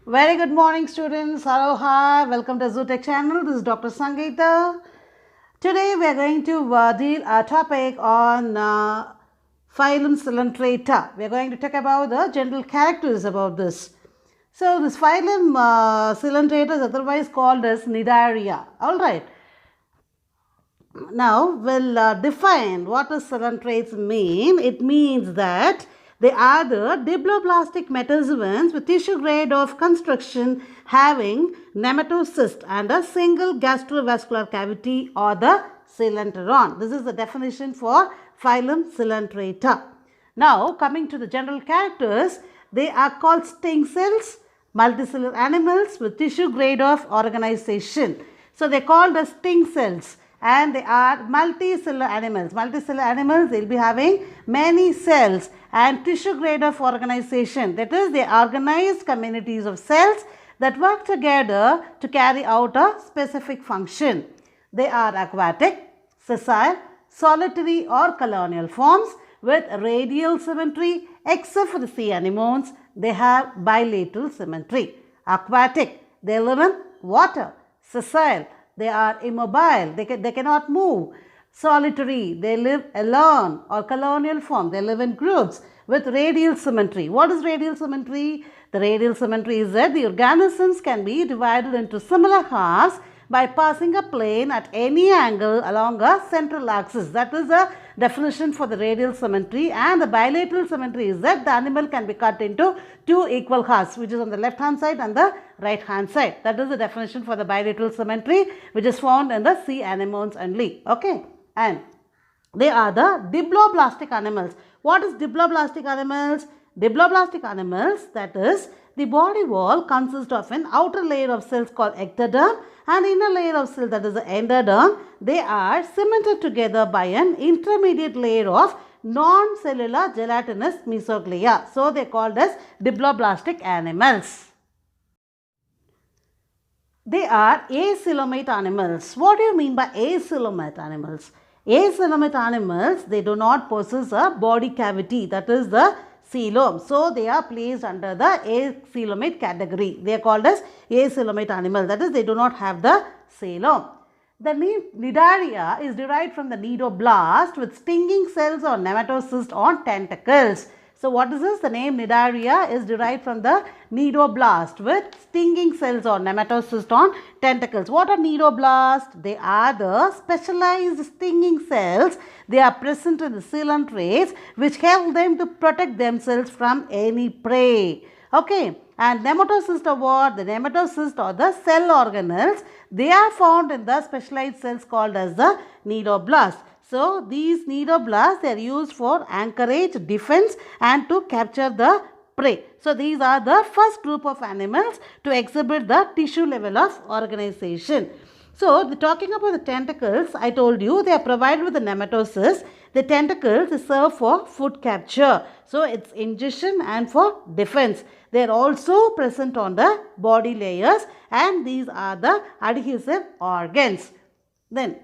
Very good morning, students. Hello, hi. Welcome to Zootech channel. This is Dr. Sangeeta. Today we are going to deal a topic on phylum Coelenterata. We are going to talk about the general characters about this. So this phylum Coelenterata is otherwise called as Cnidaria. All right. Now we'll define what does coelentrates mean. It means that they are the diploblastic metazoans with tissue grade of construction having nematocyst and a single gastrovascular cavity or the coelenteron. This is the definition for phylum Coelenterata. Now coming to the general characters, they are called sting cells, multicellular animals with tissue grade of organization. So they are called as sting cells and they are multicellular animals. Multicellular animals, they will be having many cells and tissue grade of organization. That is, they organized communities of cells that work together to carry out a specific function. They are aquatic, sessile, solitary or colonial forms with radial symmetry. Except for the sea anemones, they have bilateral symmetry. Aquatic, they live in water. Sessile, they are immobile, they cannot move. Solitary, they live alone, or colonial form, they live in groups with radial symmetry. What is radial symmetry? The radial symmetry is that the organisms can be divided into similar halves by passing a plane at any angle along a central axis. That is the definition for the radial symmetry. And the bilateral symmetry is that the animal can be cut into two equal halves, which is on the left hand side and the right hand side. That is the definition for the bilateral symmetry, which is found in the sea anemones only. Okay, and they are the diploblastic animals. What is diploblastic animals? Diploblastic animals, that is, the body wall consists of an outer layer of cells called ectoderm and inner layer of cells, that is the endoderm. They are cemented together by an intermediate layer of non-cellular gelatinous mesoglea. So they are called as diploblastic animals. They are acoelomate animals. What do you mean by acoelomate animals? Acoelomate animals, they do not possess a body cavity, that is the coelom. So they are placed under the acoelomate category. They are called as acoelomate animals, that is they do not have the coelom. The Cnidaria is derived from the cnidoblast with stinging cells or nematocyst on tentacles. So what is this? The name Cnidaria is derived from the cnidoblast with stinging cells or nematocyst on tentacles. What are cnidoblasts? They are the specialized stinging cells. They are present in the coelentrates which help them to protect themselves from any prey. Okay, and nematocyst are what? The nematocyst or the cell organelles, they are found in the specialized cells called as the cnidoblast. So these cnidoblasts, they are used for anchorage, defense and to capture the prey. So these are the first group of animals to exhibit the tissue level of organization. So talking about the tentacles, I told you they are provided with the nematocysts. The tentacles serve for food capture. So it's ingestion and for defense. They are also present on the body layers and these are the adhesive organs. Then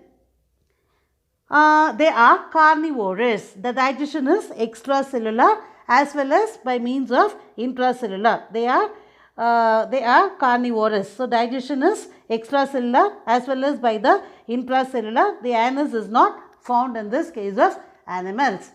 they are carnivorous. The digestion is extracellular as well as by means of intracellular. They are carnivorous. So digestion is extracellular as well as by the intracellular. The anus is not found in this case of animals.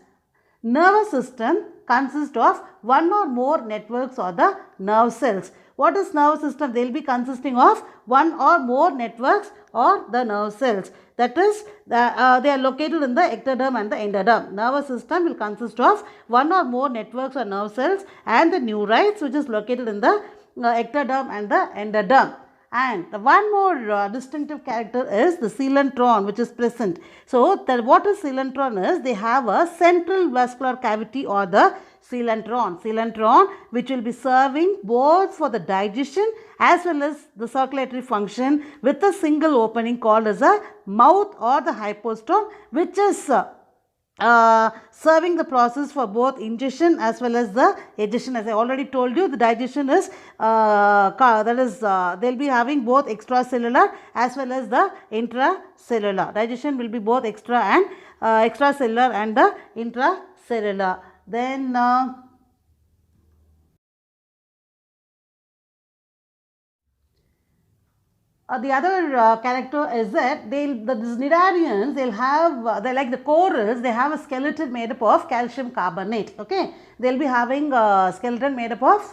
Nervous system consists of one or more networks or the nerve cells. What is nervous system? They will be consisting of one or more networks or the nerve cells. That is, they are located in the ectoderm and the endoderm. Nervous system will consist of one or more networks or nerve cells and the neurites which is located in the ectoderm and the endoderm. And the one more distinctive character is the coelentron which is present. So what is coelentron is, they have a central vascular cavity or the coelentron which will be serving both for the digestion as well as the circulatory function with a single opening called as a mouth or the hypostome, which is serving the process for both ingestion as well as the egestion. As I already told you, the digestion is they'll be having both extracellular as well as the intracellular. Digestion will be both extracellular and the intracellular. Then the other character is that these cnidarians, they'll have, they're like the corals, they have a skeleton made up of calcium carbonate. Okay, they'll be having a skeleton made up of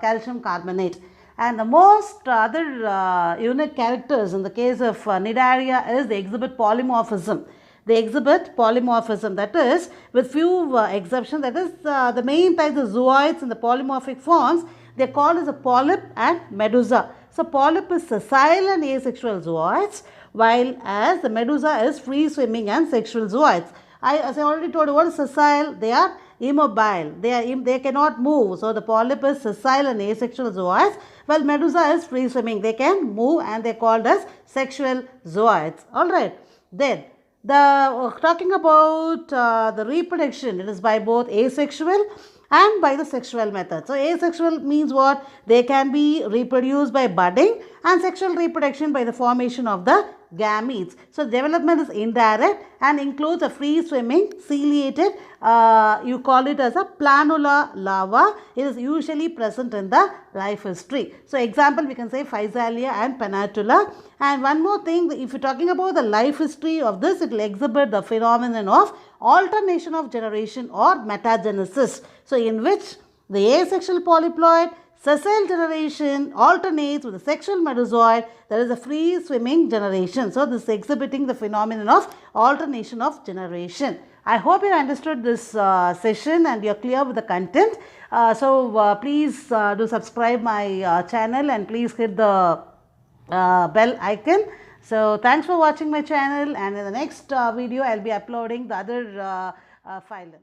calcium carbonate. And the most other unique characters in the case of cnidaria is they exhibit polymorphism. They exhibit polymorphism, that is, with few exceptions, that is, the main types of zooids in the polymorphic forms, they are called as a polyp and medusa. So, polyp is sessile and asexual zooids, while as the medusa is free swimming and sexual zooids. As I already told you, what is sessile? They are immobile. They cannot move. So, the polyp is sessile and asexual zooids, while medusa is free swimming. They can move and they are called as sexual zooids. Alright. Then, talking about the reproduction, it is by both asexual and by the sexual method. So, asexual means what? They can be reproduced by budding, and sexual reproduction by the formation of the gametes. So, development is indirect and includes a free swimming ciliated, you call it as a planula larva. It is usually present in the life history. So, example we can say Physalia and Pennatula. And one more thing, if you are talking about the life history of this, it will exhibit the phenomenon of alternation of generation or metagenesis. So, in which the asexual polyploid sessile generation alternates with the sexual medusoid, there is a free swimming generation. So, this is exhibiting the phenomenon of alternation of generation. I hope you understood this session and you are clear with the content. Please do subscribe my channel and please hit the bell icon. So, thanks for watching my channel, and in the next video I will be uploading the other phylum.